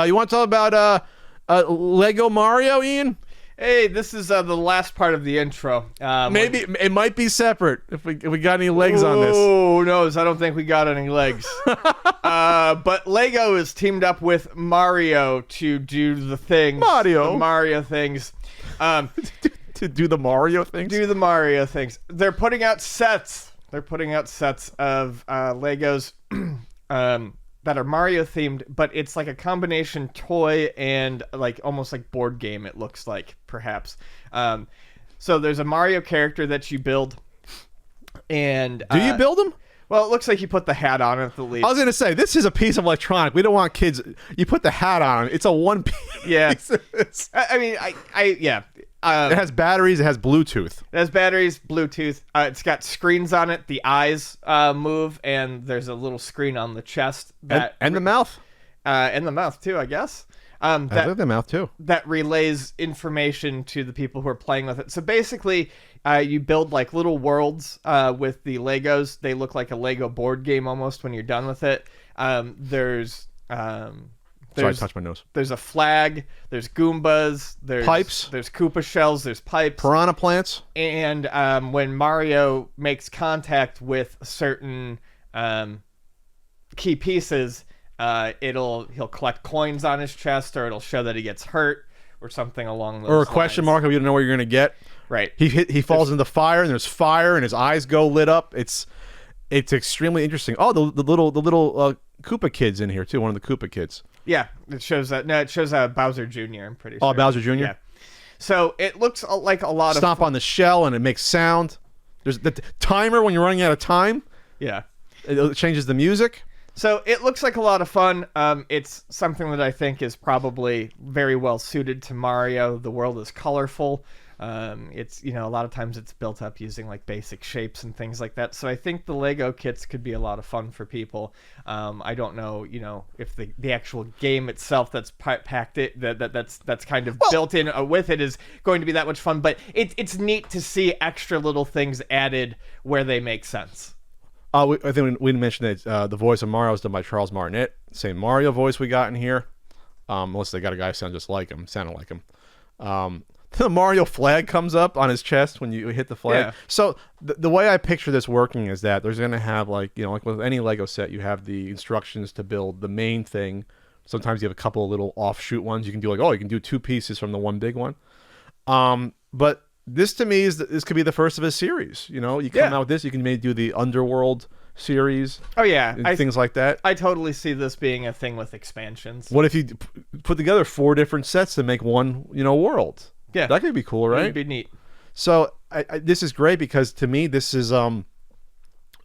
You want to talk about Lego Mario, Ian? Hey, this is the last part of the intro. Maybe it might be separate if we got any legs on this. Oh, knows. I don't think we got any legs. But Lego is teamed up with Mario to do the things. The Mario things. To do the Mario things? Do the Mario things. They're putting out sets. They're putting out sets of Legos that are Mario themed, but it's like a combination toy and like almost like board game, it looks like, perhaps. So there's a Mario character that you build. And do you build them? Well, it looks like you put the hat on at the least. I was going to say, this is a piece of electronic. We don't want kids. You put the hat on. It's a one piece. Yeah. I mean, yeah. It has batteries. It has Bluetooth. It has batteries, Bluetooth. It's got screens on it. The eyes move, and there's a little screen on the chest. And the mouth. And the mouth, too, I guess. I like the mouth, too. That relays information to the people who are playing with it. So basically, you build like little worlds with the Legos. They look like a Lego board game almost when you're done with it. Sorry, I touched my nose. There's a flag. There's Goombas. There's pipes. There's Koopa shells. There's pipes. Piranha plants. And when Mario makes contact with certain key pieces, he'll collect coins on his chest, or it'll show that he gets hurt, or something along those lines. Or a question mark if you don't know what you're gonna get. Right. He falls into fire, and there's fire, and his eyes go lit up. It's extremely interesting. Oh, the little Koopa kids in here too. One of the Koopa kids. Yeah, it shows that. No, it shows Bowser Jr. I'm pretty sure. Oh, Bowser Jr. Yeah. So it looks like a lot of stomp on the shell, and it makes sound. There's the timer when you're running out of time. Yeah. It changes the music. So it looks like a lot of fun. It's something that I think is probably very well suited to Mario. The world is colorful. It's, a lot of times it's built up using like basic shapes and things like that. So I think the Lego kits could be a lot of fun for people. I don't know, if the actual game itself that's packed that's kind of built in with it is going to be that much fun. But it's neat to see extra little things added where they make sense. I think we mentioned that the voice of Mario is done by Charles Martinet. Same Mario voice we got in here. Unless they got a guy who sounded just like him. Sounded like him. The Mario flag comes up on his chest when you hit the flag. Yeah. So the way I picture this working is that there's going to have like with any Lego set, you have the instructions to build the main thing. Sometimes you have a couple of little offshoot ones. You can do you can do two pieces from the one big one. But this to me this could be the first of a series. You come out with this, you can maybe do the Underworld series. Oh yeah, things like that. I totally see this being a thing with expansions. What if you put together 4 different sets to make one world? Yeah, that could be cool, right? That'd be neat. So this is great because to me this is a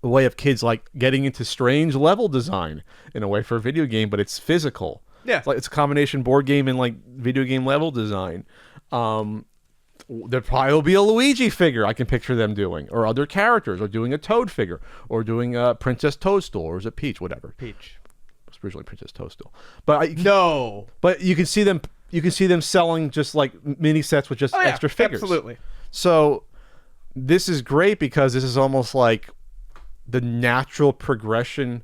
way of kids like getting into strange level design in a way for a video game, but it's physical. Yeah, it's a combination board game and like video game level design. There probably will be a Luigi figure I can picture them doing, or other characters, or doing a Toad figure, or doing a Princess Toadstool, or is it Peach? Whatever. Peach. It's originally Princess Toadstool, but no. But you can see them. You can see them selling just like mini sets with just extra figures. Absolutely. So this is great because this is almost like the natural progression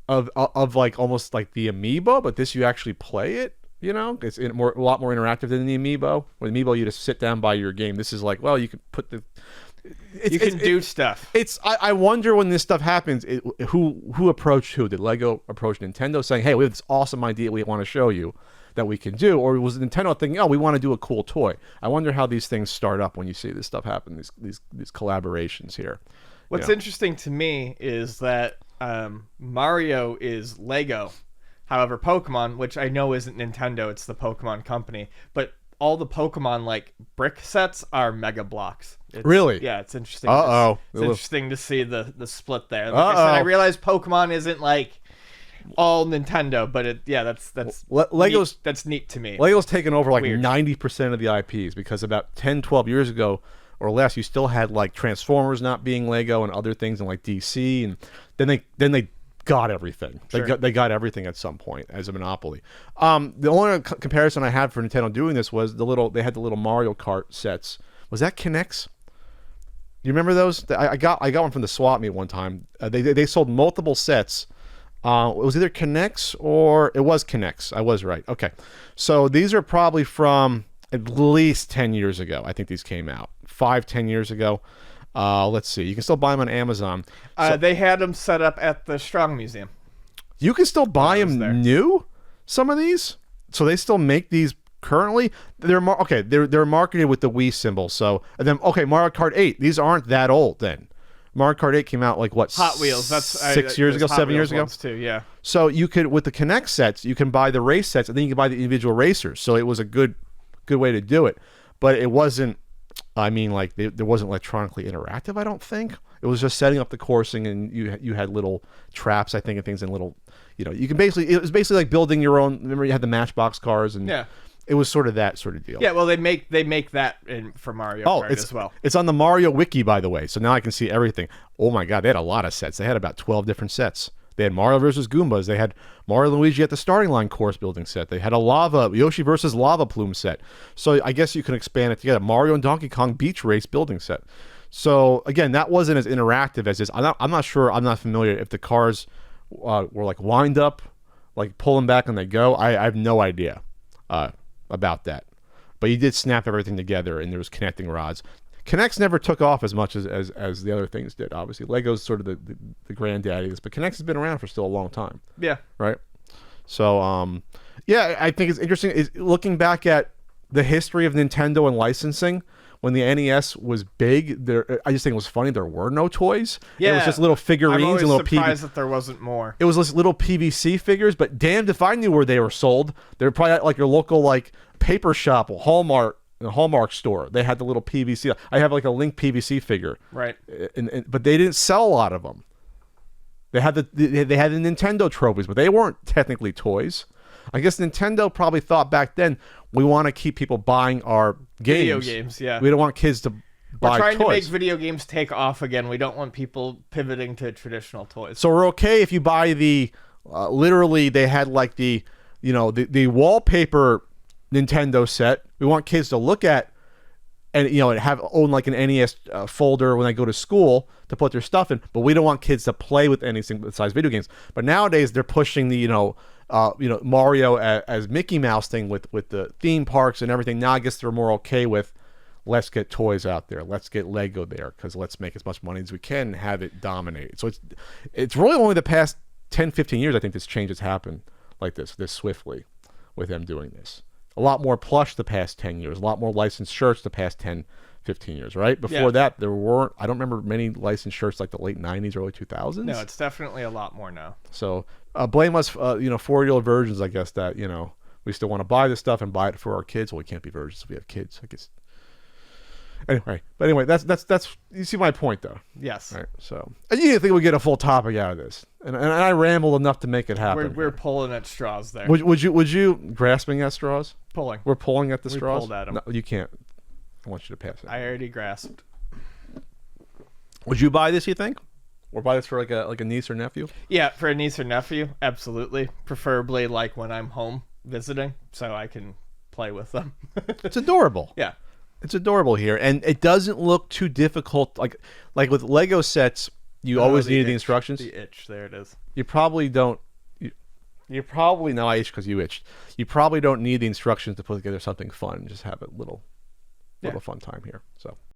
of like almost like the Amiibo, but this you actually play it. It's a lot more interactive than the Amiibo. With Amiibo, you just sit down by your game. This is like, well, you can put the. You can do stuff. I wonder when this stuff happens, who approached who? Did Lego approach Nintendo saying, "Hey, we have this awesome idea we want to show you that we can do," or was Nintendo thinking, "Oh, we want to do a cool toy"? I wonder how these things start up when you see this stuff happen. These collaborations here. What's interesting to me is that Mario is Lego. However, Pokemon, which I know isn't Nintendo, it's the Pokemon company, but all the Pokemon like brick sets are Mega Blocks. Really? Yeah, it's interesting. Uh-oh. It's interesting to see the split there. Like I said, I realize Pokemon isn't like all Nintendo, but Lego's that's neat to me. Lego's taken over like 90% of the IPs because about 10, 12 years ago or less, you still had like Transformers not being Lego and other things and like DC, and then they got everything. Sure. They got everything at some point as a monopoly. The only comparison I had for Nintendo doing this was they had the little Mario Kart sets. Was that Kinects? You remember those? I got one from the swap meet one time. They sold multiple sets It was either Connects or it was Connects. I was right. Okay. So these are probably from at least 10 years ago. I think these came out 5-10 years ago. Let's see. You can still buy them on Amazon. They had them set up at the Strong Museum. You can still buy them there. new. Some of these. So they still make these currently. They're marketed with the Wii symbol. So and then Mario Kart 8. These aren't that old then. Mario Kart 8 came out like what? Hot Wheels. That's 6 years ago, 7 years ago. Too, yeah. So you could with the Connect sets, you can buy the race sets, and then you can buy the individual racers. So it was a good way to do it, but it wasn't. I mean, like there wasn't electronically interactive. I don't think it was just setting up the coursing, and you had little traps, I think, and things, and little. You can basically it was basically like building your own. Remember, you had the Matchbox cars, and yeah. It was sort of that sort of deal. Yeah, well, they make that for Mario Kart as well. It's on the Mario Wiki, by the way, so now I can see everything. Oh my God, they had a lot of sets. They had about 12 different sets. They had Mario versus Goombas. They had Mario and Luigi at the starting line course building set. They had a Yoshi versus Lava Plume set. So I guess you can expand it together. Mario and Donkey Kong beach race building set. So again, that wasn't as interactive as this. I'm not sure. I'm not familiar if the cars were like wind up, like pull them back and they go. I have no idea about that. But you did snap everything together, and there was connecting rods. Connects never took off as much as the other things did. Obviously, Lego's sort of the granddaddy of this, but Connects has been around for still a long time. Yeah. Right. So yeah, I think it's interesting. Is looking back at the history of Nintendo and licensing. When the NES was big, I just think it was funny. There were no toys. Yeah, it was just little figurines I'm always and little surprised that there wasn't more. It was just little PVC figures, but damned if I knew where they were sold. They were probably at like your local like paper shop or Hallmark store. They had the little PVC. I have like a Link PVC figure, right? But they didn't sell a lot of them. They had the Nintendo trophies, but they weren't technically toys. I guess Nintendo probably thought back then, we want to keep people buying our games. Video games, yeah. We don't want kids to buy We're trying toys. to make video games take off again. We don't want people pivoting to traditional toys. So we're okay if you buy the literally they had like the wallpaper Nintendo set. We want kids to look at and own like an NES folder when they go to school to put their stuff in, but we don't want kids to play with anything besides video games. But nowadays they're pushing the Mario as Mickey Mouse thing with the theme parks and everything. Now I guess they're more okay with let's get toys out there, let's get Lego there, because let's make as much money as we can and have it dominate. So it's really only the past 10-15 years I think this change has happened like this swiftly with them doing this. A lot more plush the past 10 years, a lot more licensed shirts the past 10-15 years, right? Before that, there weren't, I don't remember many licensed shirts like the late 90s, early 2000s. No, it's definitely a lot more now. So blame us, 4-year-old virgins, I guess, that, we still want to buy this stuff and buy it for our kids. Well, we can't be virgins if we have kids, I guess. Anyway, that's you see my point, though. Yes. Right. So, and you didn't think we'd get a full topic out of this, and I rambled enough to make it happen. We're pulling at straws there. Would you grasping at straws? Pulling. We're pulling at the straws. Pulled at them. No, you can't. I want you to pass it. I already grasped. Would you buy this? You think, or buy this for like a niece or nephew? Yeah, for a niece or nephew, absolutely. Preferably like when I'm home visiting, so I can play with them. It's adorable. Yeah. It's adorable here, and it doesn't look too difficult. Like with Lego sets, you always needed the instructions. The itch, there it is. You probably don't. You probably I itched because you itched. You probably don't need the instructions to put together something fun. Just have a little fun time here. So.